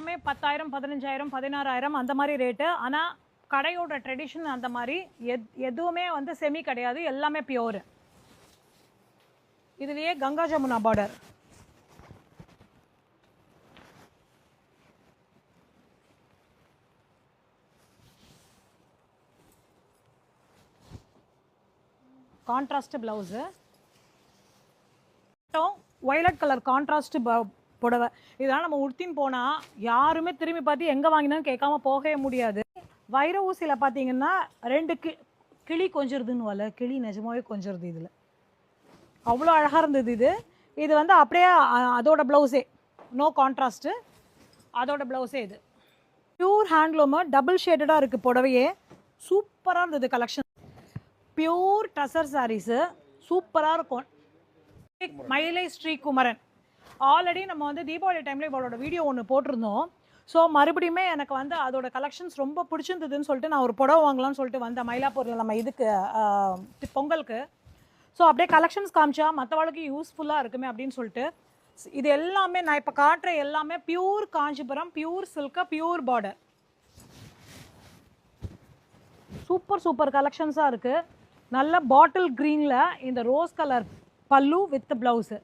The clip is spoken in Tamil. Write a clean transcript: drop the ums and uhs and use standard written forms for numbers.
எல்லாமே 10,000 15,000 16,000 அந்த மாதிரி ரேட்டு. ஆனால் கடையோட ட்ரெடிஷன் அந்த மாதிரி எதுவுமே வந்து செமி கிடையாது, எல்லாமே பியோர். இதுலேயே Ganga Jamuna border, contrast blouse, violet colour contrast புடவை. இதெல்லாம் நம்ம உடுத்தின்னு போனால் யாருமே திரும்பி பார்த்து எங்கே வாங்கினான்னு கேட்காம போகவே முடியாது. வைர ஊசியில் பார்த்தீங்கன்னா 2 கிளி கொஞ்சிருதுன்னு வரல, கிளி நிஜமாவே கொஞ்சிருது. இதில் அவ்வளோ அழகாக இருந்தது. இது வந்து அப்படியே அதோட ப்ளவுஸே, நோ கான்ட்ராஸ்ட்டு, அதோட ப்ளவுஸே. இது பியூர் ஹேண்ட்லூமு, டபுள் ஷேடடாக இருக்குது புடவையே. சூப்பராக இருந்தது கலெக்ஷன். பியூர் டசர் சாரீஸு சூப்பராக இருக்கும். மயிலை ஸ்ரீகுமரன் ஆல்ரெடி நம்ம வந்து தீபாவளி டைமில் இவளோட வீடியோ ஒன்று போட்டிருந்தோம். ஸோ மறுபடியுமே எனக்கு வந்து அதோட கலெக்ஷன்ஸ் ரொம்ப பிடிச்சிருந்ததுன்னு சொல்லிட்டு நான் ஒரு புடவை வாங்கலாம்னு சொல்லிட்டு வந்தேன் மயிலாப்பூரில் நம்ம இதுக்கு பொங்கலுக்கு. ஸோ அப்படியே கலெக்ஷன்ஸ் காமிச்சா மற்றவளுக்கு யூஸ்ஃபுல்லாக இருக்குமே அப்படின்னு சொல்லிட்டு இது எல்லாமே நான் இப்போ காட்டுற எல்லாமே pure Kanchipuram, pure Chilika, pure border. Super super கலெக்ஷன்ஸாக இருக்குது. நல்ல பாட்டில் க்ரீனில் இந்த ரோஸ் கலர் பல்லு வித் ப்ளவுஸு.